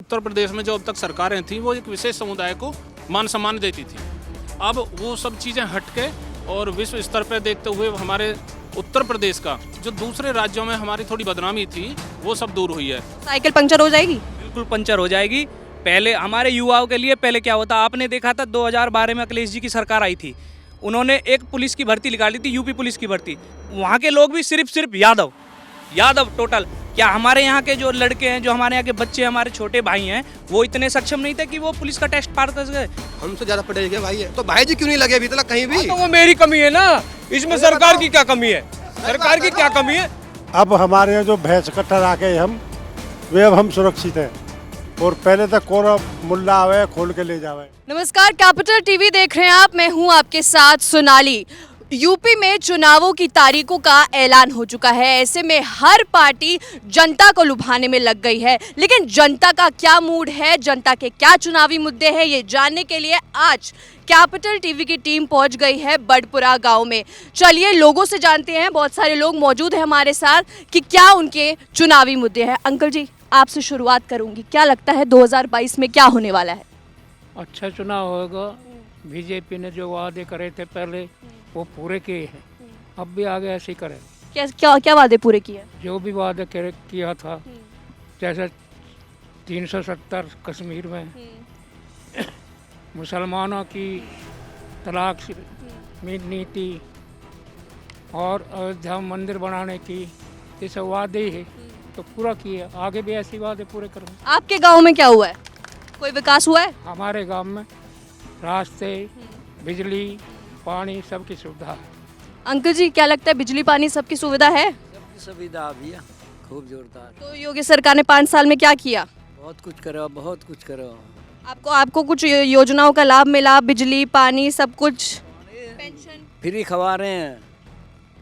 उत्तर प्रदेश में जो अब तक सरकारें थी वो एक विशेष समुदाय को मान सम्मान देती थी। अब वो सब चीज़ें हटके और विश्व स्तर पर देखते हुए हमारे उत्तर प्रदेश का जो दूसरे राज्यों में हमारी थोड़ी बदनामी थी वो सब दूर हुई है। साइकिल पंचर हो जाएगी? बिल्कुल पंचर हो जाएगी। पहले हमारे युवाओं के लिए पहले क्या होता, आपने देखा था 2012 में अखिलेश जी की सरकार आई थी, उन्होंने एक पुलिस की भर्ती निकाली थी, यूपी पुलिस की भर्ती। वहाँ के लोग भी सिर्फ यादव टोटल। क्या हमारे यहाँ के जो लड़के हैं, जो हमारे यहाँ के बच्चे, हमारे छोटे भाई हैं, वो इतने सक्षम नहीं थे कि वो पुलिस का टेस्ट पार कर सके? हमसे ज्यादा पढ़े लिखे भाई है, तो भाई जी क्यों नहीं लगे अभी तक कहीं भी? तो वो मेरी कमी है ना, इसमें सरकार की क्या कमी है? सरकार की क्या कमी है? अब हमारे यहाँ जो भैंस कट्टर आ गए अब हम सुरक्षित हैं, और पहले तक कोरा मुल्ला आवे खोल के ले जावे। नमस्कार, कैपिटल टीवी देख रहे हैं आप, मैं हूं आपके साथ सोनाली। यूपी में चुनावों की तारीखों का ऐलान हो चुका है। ऐसे में हर पार्टी जनता को लुभाने में लग गई है, लेकिन जनता का क्या मूड है, जनता के क्या चुनावी मुद्दे हैं, ये जानने के लिए आज कैपिटल टीवी की टीम पहुंच गई है बड़पुरा गांव में। चलिए लोगों से जानते हैं, बहुत सारे लोग मौजूद हैं हमारे साथ, कि क्या उनके चुनावी मुद्दे हैं। अंकल जी, आपसे शुरुआत करूंगी, क्या लगता है 2022 में क्या होने वाला है? अच्छा चुनाव होगा। बीजेपी ने जो वादे करे थे पहले वो पूरे किए हैं, अब भी आगे ऐसे ही करें। क्या वादे पूरे किए? जो भी वादे किया था, जैसे 370 कश्मीर में, मुसलमानों की तलाक नीति और अयोध्या मंदिर बनाने की, ये सब वादे ही है तो पूरा किए, आगे भी ऐसी वादे पूरे करेंगे। आपके गांव में क्या हुआ है? कोई विकास हुआ है? हमारे गांव में रास्ते, बिजली, पानी सबकी सुविधा है। अंकल जी, क्या लगता है बिजली पानी सबकी सुविधा है? सबकी सुविधा भैया, खूब जोरदार। तो योगी सरकार ने 5 साल में क्या किया? बहुत कुछ करो। आपको कुछ योजनाओं का लाभ मिला? बिजली पानी सब कुछ, पेंशन फ्री खवा रहे हैं।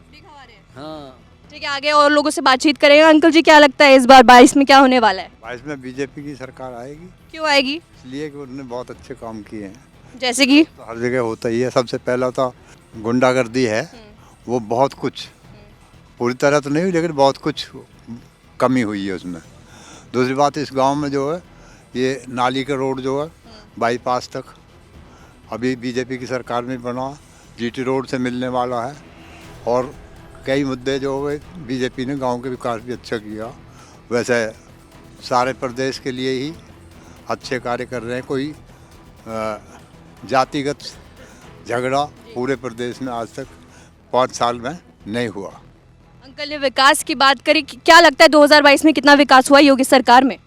फ्री खवा रहे हैं? हाँ ठीक है, आगे और लोगों से बातचीत करेंगे। अंकल जी, क्या लगता है इस बार 22 में क्या होने वाला है? 22 में बीजेपी की सरकार आएगी। क्यों आएगी? इसलिए कि उन्होंने बहुत अच्छे काम किए हैं। जैसे कि तो हर जगह होता ही है। सबसे पहला तो गुंडागर्दी है, वो बहुत कुछ, पूरी तरह तो नहीं हुई लेकिन बहुत कुछ कमी हुई है उसमें। दूसरी बात, इस गांव में जो है ये नाली का रोड जो है बाईपास तक अभी बीजेपी की सरकार में बना, जीटी रोड से मिलने वाला है, और कई मुद्दे जो है बीजेपी ने गांव के विकास भी अच्छा किया। वैसे सारे प्रदेश के लिए ही अच्छे कार्य कर रहे हैं। कोई जातिगत झगड़ा पूरे प्रदेश में आज तक 5 साल में नहीं हुआ। अंकल ने विकास की बात करी, क्या लगता है 2022 में कितना विकास हुआ योगी सरकार में?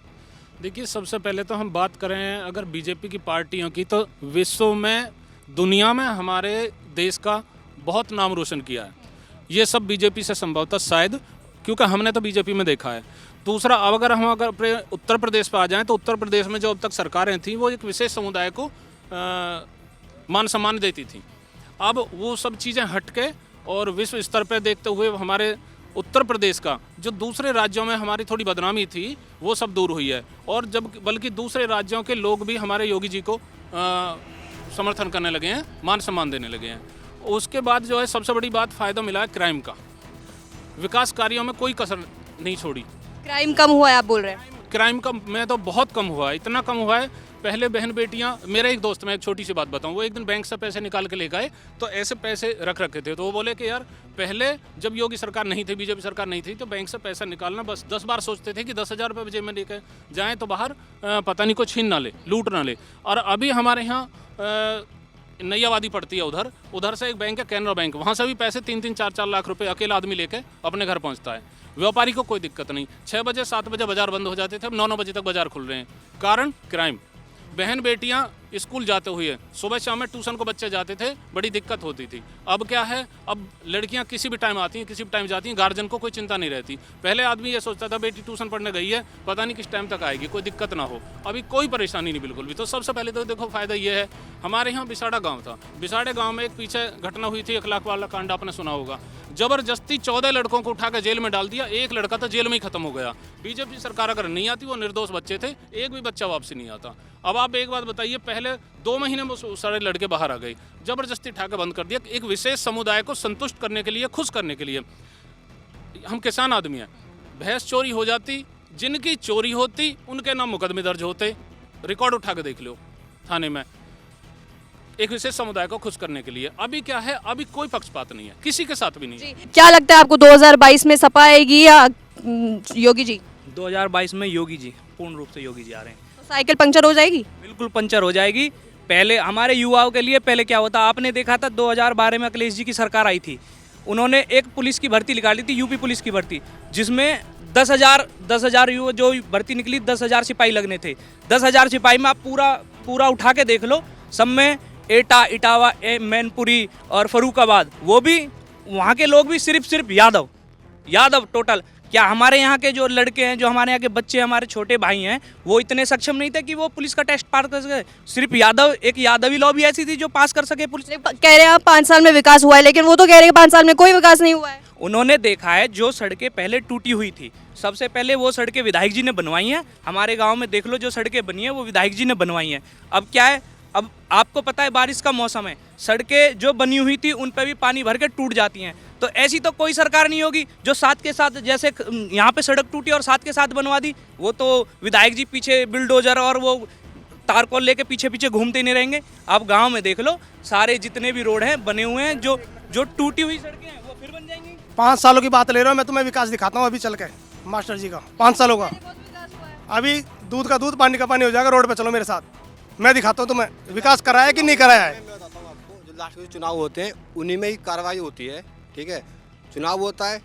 देखिए, सबसे पहले तो हम बात करें अगर बीजेपी की पार्टियों की, तो विश्व में, दुनिया में हमारे देश का बहुत नाम रोशन किया है। ये सब बीजेपी से संभवतः, शायद, क्योंकि हमने तो बीजेपी में देखा है। दूसरा, अब अगर हम उत्तर प्रदेश पर आ जाएं, तो उत्तर प्रदेश में जो अब तक सरकारें थीं वो एक विशेष समुदाय को मान सम्मान देती थी। अब वो सब चीज़ें हटके और विश्व स्तर पर देखते हुए हमारे उत्तर प्रदेश का जो दूसरे राज्यों में हमारी थोड़ी बदनामी थी वो सब दूर हुई है, और जब बल्कि दूसरे राज्यों के लोग भी हमारे योगी जी को समर्थन करने लगे हैं, मान सम्मान देने लगे हैं। उसके बाद जो है सबसे बड़ी बात, फ़ायदा मिला है क्राइम का। विकास कार्यों में कोई कसर नहीं छोड़ी। क्राइम कम हुआ है आप बोल रहे हैं? क्राइम का में तो बहुत कम हुआ है, इतना कम हुआ है। पहले बहन बेटियां, मेरा एक दोस्त, मैं एक छोटी सी बात बताऊं, वो एक दिन बैंक से पैसे निकाल के ले गए, तो ऐसे पैसे रख रखे थे, तो वो बोले कि यार पहले जब योगी सरकार नहीं थी, बीजेपी सरकार नहीं थी, तो बैंक से पैसा निकालना बस 10 बार सोचते थे कि 10,000 रुपये जेब में लेकर जाएँ तो बाहर पता नहीं को छीन ना ले, लूट ना ले। और अभी हमारे यहाँ नैयावादी पड़ती है, उधर से एक बैंक है कैनरा बैंक, वहाँ से भी पैसे 3-3, 4-4 लाख रुपए अकेला आदमी लेके अपने घर पहुँचता है। व्यापारी को कोई दिक्कत नहीं। 6 बजे 7 बजे बाजार बंद हो जाते थे, अब 9-9 बजे तक बाजार खुल रहे हैं। कारण क्राइम। बहन बेटियां स्कूल जाते हुए, सुबह शाम में ट्यूशन को बच्चे जाते थे, बड़ी दिक्कत होती थी। अब क्या है, अब लड़कियां किसी भी टाइम आती हैं, किसी भी टाइम जाती हैं, गार्जियन को कोई चिंता नहीं रहती। पहले आदमी ये सोचता था बेटी ट्यूशन पढ़ने गई है, पता नहीं किस टाइम तक आएगी, कोई दिक्कत ना हो। अभी कोई परेशानी नहीं बिल्कुल भी। तो सबसे पहले तो देखो फ़ायदा ये है, हमारे यहाँ बिसाड़ा गाँव था, बिसाड़े गाँव में एक पीछे घटना हुई थी, 1 लाख वाला कांड आपने सुना होगा। जबरदस्ती 14 लड़कों को उठा कर जेल में डाल दिया, एक लड़का तो जेल में ही खत्म हो गया। बीजेपी सरकार अगर नहीं आती, वो निर्दोष बच्चे थे, एक भी बच्चा वापसी नहीं आता। अब आप एक बात बताइए, पहले 2 महीने में सारे लड़के बाहर आ गए, जबरदस्ती उठा के बंद कर दिया। एक विशेष समुदाय को संतुष्ट करने के लिए, खुश करने के लिए। हम किसान आदमी हैं, भैंस चोरी हो जाती जिनकी चोरी होती उनके नाम मुकदमे दर्ज होते, रिकॉर्ड उठा के देख लो थाने में, एक विशेष समुदाय को खुश करने के लिए। अभी क्या है, अभी कोई पक्षपात नहीं है, किसी के साथ भी नहीं है। क्या लगता है आपको 2022 में सपा आएगी या योगी जी? 2022 में योगी जी, पूर्ण रूप से योगी जी आ रहे हैं। तो साइकिल पंचर हो जाएगी? बिल्कुल पंचर हो जाएगी। पहले हमारे युवाओं के लिए पहले क्या होता, आपने देखा था 2012 में अखिलेश जी की सरकार आई थी, उन्होंने एक पुलिस की भर्ती निकाली थी, यूपी पुलिस की भर्ती, जिसमें 10,000 युवा जो भर्ती निकली, 10,000 सिपाही लगने थे। 10,000 सिपाही में आप पूरा उठा के देख लो, सब में एटा, इटावा, मैनपुरी और फरुखाबाद, वो भी वहाँ के लोग भी सिर्फ यादव टोटल। क्या हमारे यहाँ के जो लड़के हैं, जो हमारे यहाँ के बच्चे, हमारे छोटे भाई हैं, वो इतने सक्षम नहीं थे कि वो पुलिस का टेस्ट पास कर सके? सिर्फ यादव, एक यादवी लॉबी ऐसी थी जो पास कर सके पुलिस। कह रहे हैं आप 5 साल में विकास हुआ है, लेकिन वो तो कह रहे हैं 5 साल में कोई विकास नहीं हुआ है। उन्होंने देखा है जो सड़कें पहले टूटी हुई थी, सबसे पहले वो सड़कें विधायक जी ने बनवाई हैं। हमारे गांव में देख लो, जो सड़कें बनी हैं वो विधायक जी ने बनवाई हैं। अब क्या है, अब आपको पता है बारिश का मौसम है, सड़कें जो बनी हुई थी उन पर भी पानी भर के टूट जाती हैं। तो ऐसी तो कोई सरकार नहीं होगी जो साथ के साथ, जैसे यहाँ पे सड़क टूटी और साथ के साथ बनवा दी, वो तो विधायक जी पीछे बिल्डोजर और वो तारकोल लेके पीछे घूमते ही नहीं रहेंगे। आप गाँव में देख लो, सारे जितने भी रोड हैं बने हुए हैं, जो टूटी हुई सड़कें हैं वो फिर बन जाएंगी। 5 सालों की बात ले रहा हूँ मैं, तुम्हें विकास दिखाता हूँ अभी चल के मास्टर जी का 5 सालों का। अभी दूध का दूध पानी का पानी हो जाएगा, रोड पे चलो मेरे साथ, मैं दिखाता हूँ तुम्हें विकास कराया है कि नहीं कराया है। मैं बताता हूँ आपको, जो लास्ट में चुनाव होते हैं उन्हीं में ही कार्रवाई होती है, ठीक है। चुनाव होता है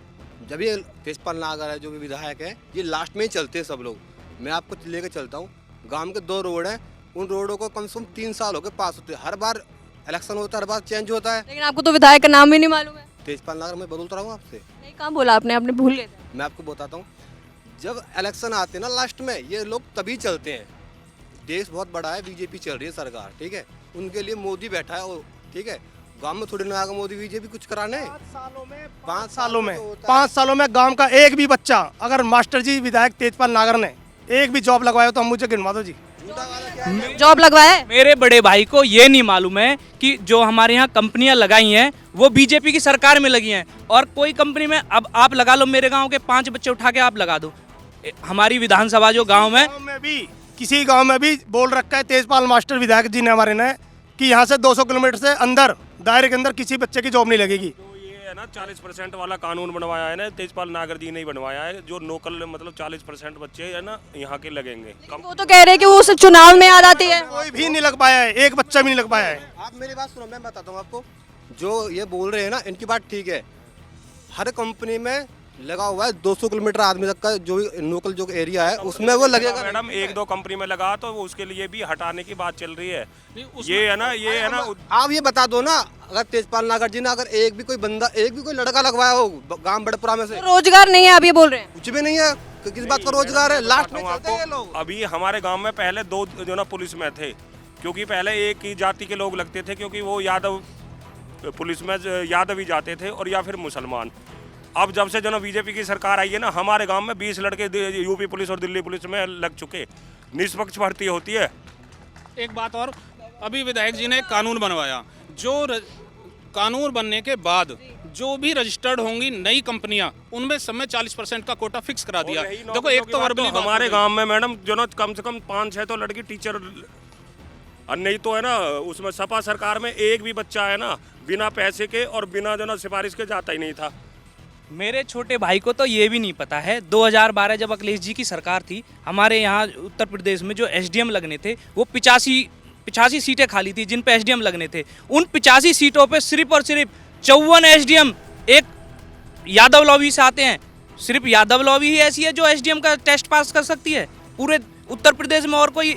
जब ये तेजपाल नागर है जो भी विधायक है, ये लास्ट में ही चलते हैं सब लोग। मैं आपको लेकर चलता हूँ, गांव के 2 रोड हैं, उन रोडों को कम से कम 3 साल हो गए पास होते, हर बार इलेक्शन होता है, हर बार चेंज होता है। लेकिन आपको तो विधायक का नाम भी नहीं मालूम है। तेजपाल नागर मैं बोलता रहा हूँ आपसे। नहीं, कहाँ बोला आपने भूल गए थे। मैं आपको बताता हूँ, जब इलेक्शन आते हैं ना लास्ट में, ये लोग तभी चलते हैं। देश बहुत बड़ा है, बीजेपी चल रही है सरकार, ठीक है, उनके लिए मोदी बैठा है, और ठीक है, गांव में थोड़ी ना आएगा मोदी बीजेपी कुछ कराने। 5 सालों में गांव का एक भी बच्चा, अगर मास्टर जी विधायक तेजपाल नागर ने एक भी जॉब लगवाया तो हम मुझे गिनवा दो जी। जॉब लगवाया है? मेरे बड़े भाई को ये नहीं मालूम है कि जो हमारे यहाँ कंपनियां लगाई हैं वो बीजेपी की सरकार में लगी हैं, और कोई कंपनी में अब आप लगा लो, मेरे गांव के 5 बच्चे उठा के आप लगा दो। हमारी विधानसभा जो गांव है, किसी गांव में भी बोल रखा है तेजपाल मास्टर विधायक जी ने हमारे ने कि यहाँ से 200 किलोमीटर से अंदर दायरे के अंदर किसी बच्चे की जॉब नहीं लगेगी। तो ये है ना 40% वाला कानून बनवाया है ना, तेजपाल नागर जी ने ही बनवाया है, जो लोकल मतलब 40% बच्चे है ना यहाँ के लगेंगे। वो तो कह रहे हैं कि वो सिर्फ चुनाव में याद आती है। कोई भी नहीं लग पाया है, एक बच्चा भी नहीं लग पाया है। आप मेरी बात सुनो, मैं बताता हूँ आपको, जो ये बोल रहे हैं ना इनकी बात ठीक है, हर कंपनी में लगा हुआ है 200 किलोमीटर आदमी तक का जो लोकल जो एरिया है उसमें वो लगेगा। मैडम 1-2 कंपनी में लगा तो उसके लिए भी हटाने की बात चल रही है। ये है ना आप ये बता दो ना, अगर तेजपाल नागर जी ने अगर एक भी कोई लड़का लगवाया हो गांव बड़पुरा में से, रोजगार नहीं है, आप ये बोल रहे हैं? कुछ भी नहीं है, किस बात का रोजगार है? लास्ट में चलते हैं लोग। अभी हमारे गांव में पहले 2 जो ना पुलिस में थे, क्योंकि पहले एक ही जाति के लोग लगते थे, क्योंकि वो यादव पुलिस में यादव ही जाते थे और या फिर मुसलमान। अब जब से जो ना बीजेपी की सरकार आई है ना, हमारे गांव में 20 लड़के यूपी पुलिस और दिल्ली पुलिस में लग चुके, निष्पक्ष भर्ती होती है। एक बात और, अभी विधायक जी ने एक कानून बनवाया, कानून बनने के बाद जो भी रजिस्टर्ड होंगी नई कंपनियां, उनमें सब में 40% का कोटा फिक्स करा दिया। देखो एक तो वर्बली हमारे गांव में मैडम जो ना कम से कम 5-6 तो लड़की टीचर, और नहीं तो है ना उसमें सपा सरकार में एक भी बच्चा है ना बिना पैसे के और बिना जो ना सिफारिश के जाता ही नहीं था। मेरे छोटे भाई को तो ये भी नहीं पता है, 2012 जब अखिलेश जी की सरकार थी, हमारे यहाँ उत्तर प्रदेश में जो एसडीएम लगने थे वो 85 सीटें खाली थी जिन पे एसडीएम लगने थे। उन 85 सीटों पे सिर्फ और सिर्फ 54 एसडीएम एक यादव लॉबी से आते हैं। सिर्फ यादव लॉबी ही ऐसी है जो एसडीएम का टेस्ट पास कर सकती है। पूरे उत्तर प्रदेश में और कोई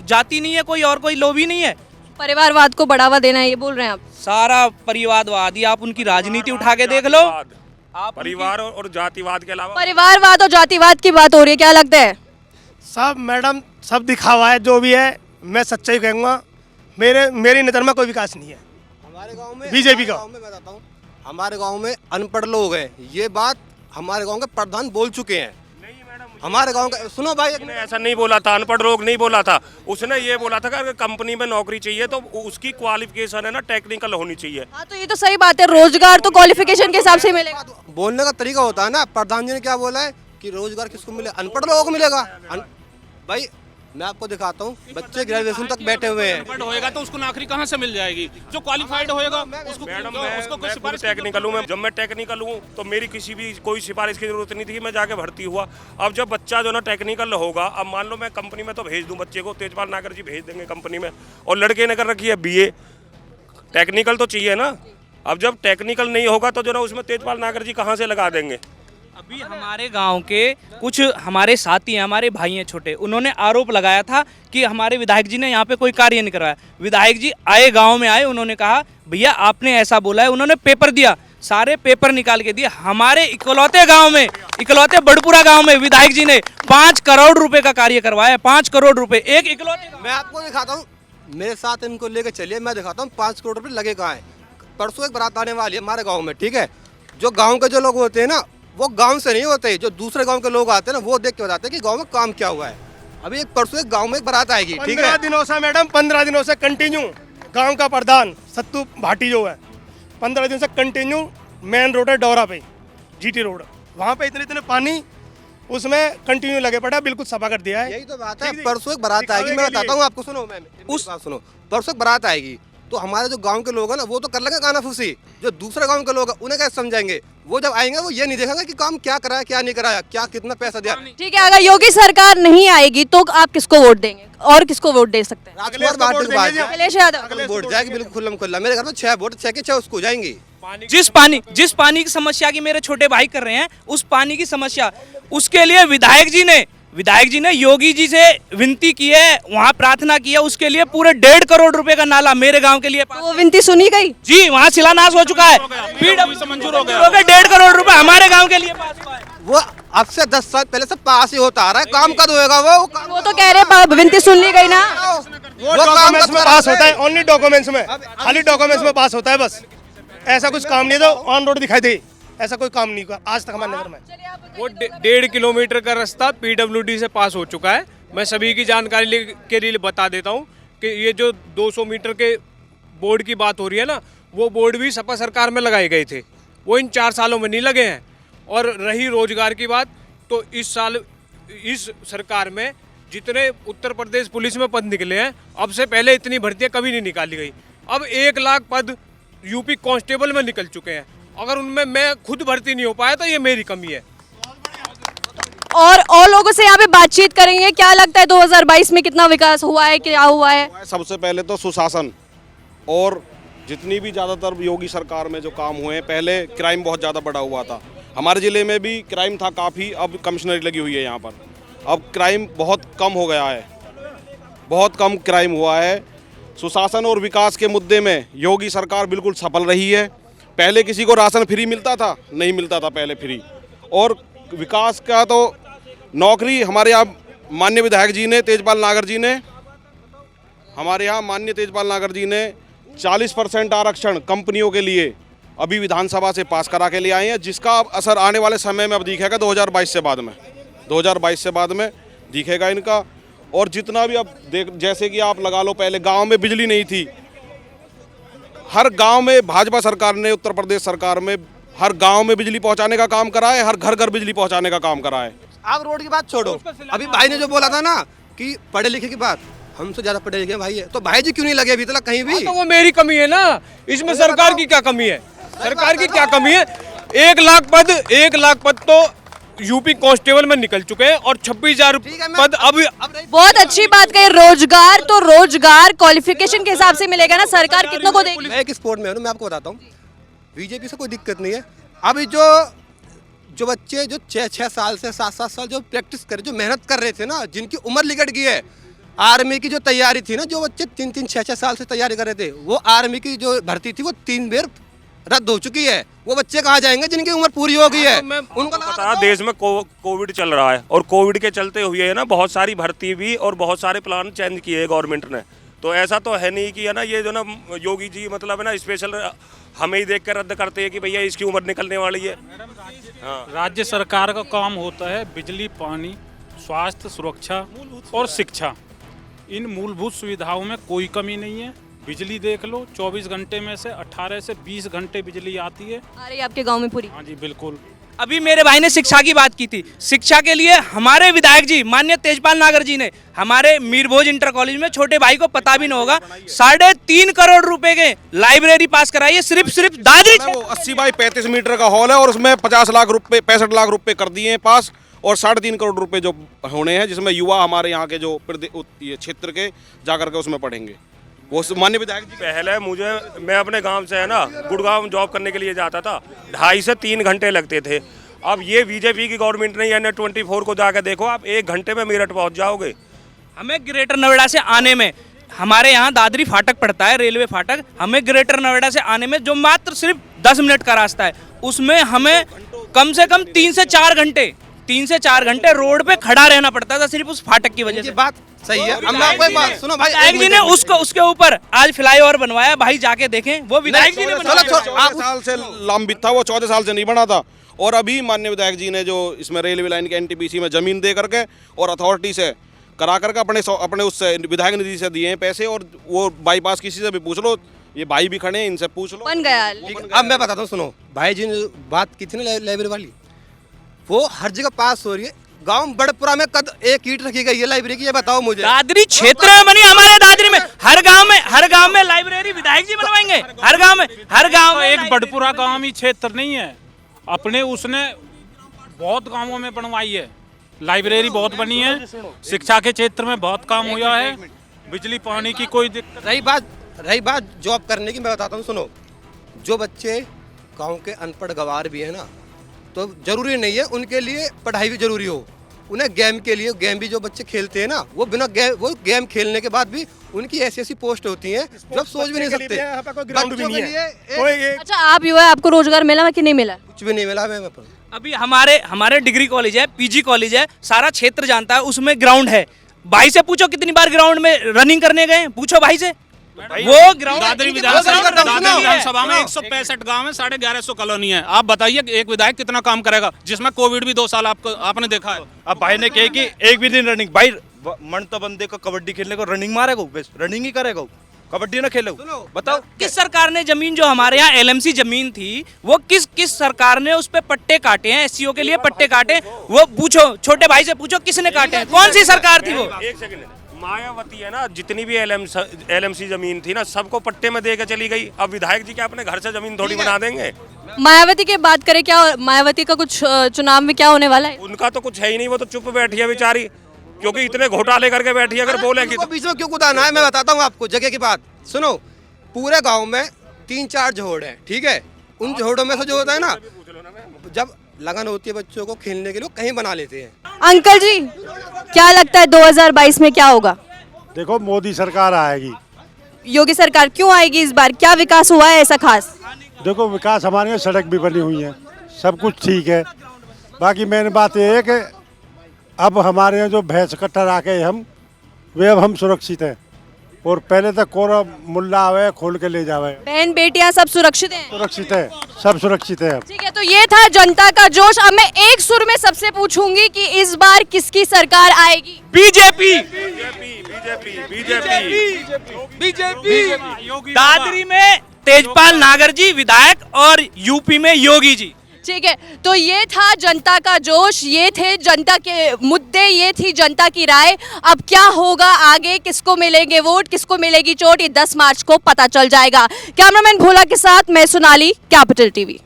जाति नहीं है, कोई और कोई लॉबी नहीं है। परिवारवाद को बढ़ावा देना है, ये बोल रहे हैं आप? सारा परिवारवाद ही, आप उनकी राजनीति उठा के देख लो। आप परिवार और जातिवाद के अलावा परिवारवाद और जातिवाद की बात हो रही है, क्या लगता है? सब मैडम सब दिखावा है, जो भी है मैं सच्चाई कहूँगा, मेरी नज़र में कोई विकास नहीं है हमारे गांव में। बीजेपी का मैं बताता हूँ, हमारे गांव में अनपढ़ लोग हैं, ये बात हमारे गांव के प्रधान बोल चुके हैं। हमारे गांव का सुनो भाई, उसने ऐसा नहीं बोला था, अनपढ़ लोग नहीं बोला था, उसने ये बोला था कि अगर कंपनी में नौकरी चाहिए तो उसकी क्वालिफिकेशन है ना टेक्निकल होनी चाहिए। हाँ, तो ये तो सही बात है, रोजगार तो क्वालिफिकेशन के हिसाब से मिलेगा। बोलने का तरीका होता है ना। प्रधान जी ने क्या बोला है, कि रोजगार किसको मिले? अनपढ़ लोगों को मिलेगा। भाई मैं आपको दिखाता हूँ, बच्चे ग्रेजुएशन तक बैठे हुए हैं। अनपढ़ होएगा तो उसको नौकरी कहाँ से मिल जाएगी? जो क्वालिफाइड होएगा उसको मैडम उसको कोई मैं सिफारिश टेक्निकल हूँ। जब मैं टेक्निकल हूँ तो मेरी किसी भी कोई सिफारिश की जरूरत नहीं थी, मैं जाके भर्ती हुआ। अब जब बच्चा जो ना टेक्निकल होगा, अब मान लो मैं कंपनी में तो भेज दूँ बच्चे को, तेजपाल नागर जी भेज देंगे कंपनी में, और लड़के ने कर रखी है BA, टेक्निकल तो चाहिए ना। अब जब टेक्निकल नहीं होगा तो जो ना उसमें तेजपाल नागर जी कहाँ से लगा देंगे? अभी हमारे गांव के कुछ हमारे साथी हैं, हमारे भाई हैं छोटे, उन्होंने आरोप लगाया था कि हमारे विधायक जी ने यहाँ पे कोई कार्य नहीं करवाया। विधायक जी आए, गांव में आए, उन्होंने कहा भैया आपने ऐसा बोला है, उन्होंने पेपर दिया, सारे पेपर निकाल के दिए। हमारे इकलौते गांव में, इकलौते बड़पुरा गांव में विधायक जी ने 5 करोड़ रुपए का कार्य करवाया। 5 करोड़ रुपए एक इकलौते। मैं आपको दिखाता हूँ, मेरे साथ इनको लेके चलिए, मैं दिखाता हूँ 5 करोड़ रुपए लगे कहाँ हैं। परसों एक बारात आने वाली है हमारे गाँव में, ठीक है। जो गाँव के जो लोग होते हैं ना, वो गांव से नहीं होते, जो दूसरे गांव के लोग आते हैं ना, वो देख के बताते हैं कि गांव में काम क्या हुआ है। अभी एक परसों एक गांव में एक बारात आएगी, ठीक है। 15 दिनों से मैडम, 15 दिनों से कंटिन्यू गांव का प्रधान सत्तू भाटी जो है, 15 दिन से कंटिन्यू मेन रोड है डोरा पे, GT रोड, वहाँ पे इतने पानी उसमें कंटिन्यू लगे पड़ा, बिल्कुल सफा कर दिया है। यही तो बात है। परसों एक बारात आएगी, मैं बताता हूँ आपको, सुनो मैम, उस बात सुनो। परसों एक बारात आएगी तो हमारे जो गांव के लोग हैं ना, वो तो कर लेंगे गाना फूसी। जो दूसरे गांव के लोग हैं उन्हें कैसे समझाएंगे? वो जब आएंगे वो ये नहीं देखेंगे कि काम क्या कराया, क्या नहीं कराया, क्या कितना पैसा दिया। ठीक है, अगर योगी सरकार नहीं आएगी तो आप किसको वोट देंगे और किसको वोट दे सकते हैं? राजकुमार बाटी की बात है। अखिलेश यादव वोट जाएगी बिल्कुल खुल्लम खुल्ला। मेरे घर में 6 वोट, 6 के 6 उसको जाएंगी। जिस पानी की समस्या की मेरे छोटे भाई कर रहे हैं, उस पानी की समस्या, उसके लिए विधायक जी ने योगी जी से विनती की है, वहाँ प्रार्थना की है, उसके लिए पूरे 1.5 करोड़ रुपए का नाला मेरे गांव के लिए तो वो विनती सुनी गई जी, वहाँ शिलान्यास हो चुका है। से मंजूर हो गया। 1.5 करोड़ रुपए हमारे गांव के लिए पास हुआ है। वो अब से 10 साल पहले से पास ही होता आ रहा है। काम कब होएगा? वो तो कह रहे विनती सुन ली गई ना। वो डॉक्यूमेंट्स में पास होता है, ओनली डॉक्यूमेंट्स में, खाली डॉक्यूमेंट्स में पास होता है बस। ऐसा कुछ काम नहीं है तो ऑन रोड दिखाई दे, ऐसा कोई काम नहीं हुआ आज तक हमारे नगर में। वो 1.5 किलोमीटर का रास्ता PWD से पास हो चुका है। मैं सभी की जानकारी के लिए बता देता हूँ कि ये जो 200 मीटर के बोर्ड की बात हो रही है ना, वो बोर्ड भी सपा सरकार में लगाए गए थे, वो इन 4 सालों में नहीं लगे हैं। और रही रोजगार की बात, तो इस साल इस सरकार में जितने उत्तर प्रदेश पुलिस में पद निकले हैं, अब से पहले इतनी भर्तियाँ कभी नहीं निकाली गई। अब 1 लाख पद यूपी कांस्टेबल में निकल चुके हैं। अगर उनमें मैं खुद भर्ती नहीं हो पाया तो ये मेरी कमी है। और लोगों से यहाँ पे बातचीत करेंगे। क्या लगता है 2022 में कितना विकास हुआ है, क्या हुआ है? सबसे पहले तो सुशासन, और जितनी भी ज़्यादातर योगी सरकार में जो काम हुए हैं, पहले क्राइम बहुत ज़्यादा बढ़ा हुआ था। हमारे ज़िले में भी क्राइम था काफ़ी, अब कमिश्नरी लगी हुई है यहाँ पर, अब क्राइम बहुत कम हो गया है, बहुत कम क्राइम हुआ है। सुशासन और विकास के मुद्दे में योगी सरकार बिल्कुल सफल रही है। पहले किसी को राशन फ्री मिलता था? नहीं मिलता था पहले फ्री। और विकास का तो नौकरी हमारे यहाँ माननीय विधायक जी ने, तेजपाल नागर जी ने, हमारे यहाँ माननीय तेजपाल नागर जी ने 40% आरक्षण कंपनियों के लिए अभी विधानसभा से पास करा के ले आए हैं, जिसका अब असर आने वाले समय में अब दिखेगा 2022 से बाद में, 2022 से बाद में दिखेगा इनका। और जितना भी अब जैसे कि आप लगा लो, पहले गांव में बिजली नहीं थी, हर गांव में भाजपा सरकार ने, उत्तर प्रदेश सरकार में हर गांव में बिजली पहुंचाने का काम करा है, हर घर घर बिजली पहुंचाने का काम करा है। आप रोड की बात छोड़ो, अभी भाई ने जो बोला था ना कि पढ़े लिखे की बात, हमसे ज्यादा पढ़े लिखे भाई है, तो भाई जी क्यों नहीं लगे अभी तक कहीं भी? तो वो मेरी कमी है ना, इसमें सरकार की क्या कमी है? सरकार की क्या कमी है? 1 लाख पद तो यूपी कांस्टेबल में निकल चुके हैं और 26,000 पद अब बहुत अच्छी बात कही। रोजगार तो रोजगार क्वालिफिकेशन के हिसाब से मिलेगा ना, सरकार कितनों को देगी? मैं एक स्पोर्ट में हूँ, मैं आपको बताता हूँ, बीजेपी से कोई दिक्कत नहीं है। अभी जो बच्चे जो 6 साल से 7 साल जो प्रैक्टिस करे, जो मेहनत कर रहे थे ना, जिनकी उम्र लिकट गई है, आर्मी की जो तैयारी थी ना, जो बच्चे 3-3, 6-6 साल से तैयारी कर रहे थे, वो आर्मी की जो भर्ती थी वो 3 बार रद्द हो चुकी है। वो बच्चे कहाँ जाएंगे जिनकी उम्र पूरी हो गई है? उनको पता है देश में कोविड चल रहा है, और कोविड के चलते हुए है ना बहुत सारी भर्ती भी और बहुत सारे प्लान चेंज किए गवर्नमेंट ने। तो ऐसा तो है नहीं कि है ना, ये जो ना योगी जी मतलब है ना स्पेशल हमें ही देख कर रद्द करते हैं कि भैया इसकी उम्र निकलने वाली है। हाँ, राज्य सरकार का काम होता है बिजली, पानी, स्वास्थ्य, सुरक्षा और शिक्षा। इन मूलभूत सुविधाओं में कोई कमी नहीं है। बिजली देख लो, 24 घंटे में से 18 से 20 घंटे बिजली आती है। आ रही है आपके गांव में पूरी? हाँ जी बिल्कुल। अभी मेरे भाई ने शिक्षा की बात की थी। शिक्षा के लिए हमारे विधायक जी माननीय तेजपाल नागर जी ने हमारे मीरभोज इंटर कॉलेज में, छोटे भाई को पता भी न होगा, 3.5 करोड़ रुपए के लाइब्रेरी पास कराई है सिर्फ दादरी। वो 80 बाई 35 मीटर का हॉल है और उसमें 50 लाख रुपए 65 लाख रुपए कर दिए हैं पास, और 3.5 करोड़ रुपए जो होने हैं, जिसमें युवा हमारे यहाँ के जो ये क्षेत्र के जाकर के उसमें पढ़ेंगे। वो माननीय विधायक जी पहले मैं अपने गांव से है ना गुड़गांव जॉब करने के लिए जाता था, 2.5 से 3 घंटे लगते थे। अब ये बीजेपी की गवर्नमेंट ने N24 को जाकर देखो, आप 1 घंटे में मेरठ पहुंच जाओगे। हमें ग्रेटर नोएडा से आने में, हमारे यहाँ दादरी फाटक पड़ता है, रेलवे फाटक, हमें ग्रेटर नोएडा से आने में जो मात्र सिर्फ 10 मिनट का रास्ता है, उसमें हमें कम से कम 3 से 4 घंटे रोड पे खड़ा रहना पड़ता था सिर्फ उस फाटक की वजह से। बात सही है। अब मैं आपको एक बात सुनो भाई, विधायक जी ने उसके ऊपर आज फ्लाईओवर बनवाया, भाई जाके देखें, वो विधायक जी ने बनवाया। 14 साल से लंबित था वो, 14 साल से नहीं बना था। और अभी माननीय विधायक जी ने जो इसमें रेलवे लाइन के NTPC में जमीन दे करके और अथॉरिटी से करा करके अपने उससे विधायक निधि से दिए हैं पैसे, और वो बाईपास किसी से भी पूछ लो, ये भाई भी खड़े हैं, इनसे पूछ लो, बन गया। अब मैं बताता हूँ, सुनो भाई जी ने बात की थी ना लाइब्रेरी वाली, वो हर जगह पास हो रही है। गांव बड़पुरा में कद 1 ईंट रखी गई है लाइब्रेरी की, ये बताओ मुझे। दादरी क्षेत्र में बनी, हमारे दादरी में हर गांव में लाइब्रेरी विधायक जी बनवाएंगे। हर गांव में एक बड़पुरा गांव ही क्षेत्र नहीं है, अपने उसने बहुत गांवों में बनवाई है लाइब्रेरी, बहुत बनी है। शिक्षा के क्षेत्र में बहुत काम हुआ है, बिजली पानी की कोई दिक्कत। रही बात जॉब करने की, मैं बताता हूँ, सुनो। जो बच्चे गांव के अनपढ़ गवार भी है ना, तो जरूरी नहीं है उनके लिए पढ़ाई भी जरूरी हो। उन्हें गेम के लिए, गेम भी जो बच्चे खेलते हैं ना, वो बिना गेम खेलने के बाद भी उनकी ऐसी पोस्ट होती हैं जो सोच भी नहीं सकते। अच्छा, आप युवा, आपको रोजगार मिला कि नहीं मिला? कुछ भी नहीं मिला। मैं अभी हमारे डिग्री कॉलेज है, PG कॉलेज है, सारा क्षेत्र जानता है, उसमें ग्राउंड है। भाई से पूछो कितनी बार ग्राउंड में रनिंग करने गए, पूछो भाई से। वो ग्राउंड दादरी विधानसभा में 165 गांव है, 1150 कॉलोनी है। आप बताइए एक विधायक कितना काम करेगा, जिसमें कोविड भी 2 साल आपने देखा है। अब भाई ने कहे कि एक भी दिन रनिंग, भाई मन तो बंदे को कबड्डी खेलने को रनिंग मारेगा, बस रनिंग ही करेगा, कबड्डी ना खेलेगा। बताओ किस सरकार ने जमीन, जो हमारे यहाँ LMC जमीन थी, वो किस सरकार ने उस पे पट्टे काटे हैं, SCO के लिए पट्टे काटे? वो पूछो, छोटे भाई से पूछो किसने काटे हैं, कौन सी सरकार थी वो? एक सेकंड, मायावती है ना, जितनी भी LMC जमीन थी ना, सबको पट्टे में देकर चली गई। अब विधायक जी क्या अपने घर से जमीन थोड़ी बना देंगे? मायावती की बात करें, क्या मायावती का कुछ चुनाव में क्या होने वाला है? उनका तो कुछ है ही नहीं, वो तो चुप बैठी है बेचारी, क्योंकि इतने घोटाले करके बैठी है। अगर बोलेगी तो बीच में क्यों कुदाना है? मैं बताता हूँ आपको जगह की बात। सुनो, पूरे गाँव में 3-4 झोड़ है, ठीक है? उन झोड़ों में से जो होता है ना, जब लगन होती है बच्चों को खेलने के लिए, कहीं बना लेते हैं। अंकल जी, क्या लगता है 2022 में क्या होगा? देखो, मोदी सरकार आएगी। योगी सरकार क्यों आएगी इस बार? क्या विकास हुआ है ऐसा खास? देखो, विकास हमारे यहाँ सड़क भी बनी हुई है, सब कुछ ठीक है। बाकी मेन बात ये है कि अब हमारे यहाँ जो भैंस कट्टर आके वे अब हम सुरक्षित हैं, और पहले तक कोरा मुल्ला आवे खोल के ले जावे। बहन बेटियां सब सुरक्षित हैं? सुरक्षित है, सब सुरक्षित है। ठीक है, तो ये था जनता का जोश। अब मैं एक सुर में सबसे पूछूंगी कि इस बार किसकी सरकार आएगी? बीजेपी। दादरी में तेजपाल नागर जी विधायक और यूपी में योगी जी। ठीक है, तो ये था जनता का जोश, ये थे जनता के मुद्दे, ये थी जनता की राय। अब क्या होगा आगे, किसको मिलेंगे वोट, किसको मिलेगी चोट, ये 10 मार्च को पता चल जाएगा। कैमरामैन भोला के साथ मैं सोनाली, कैपिटल TV।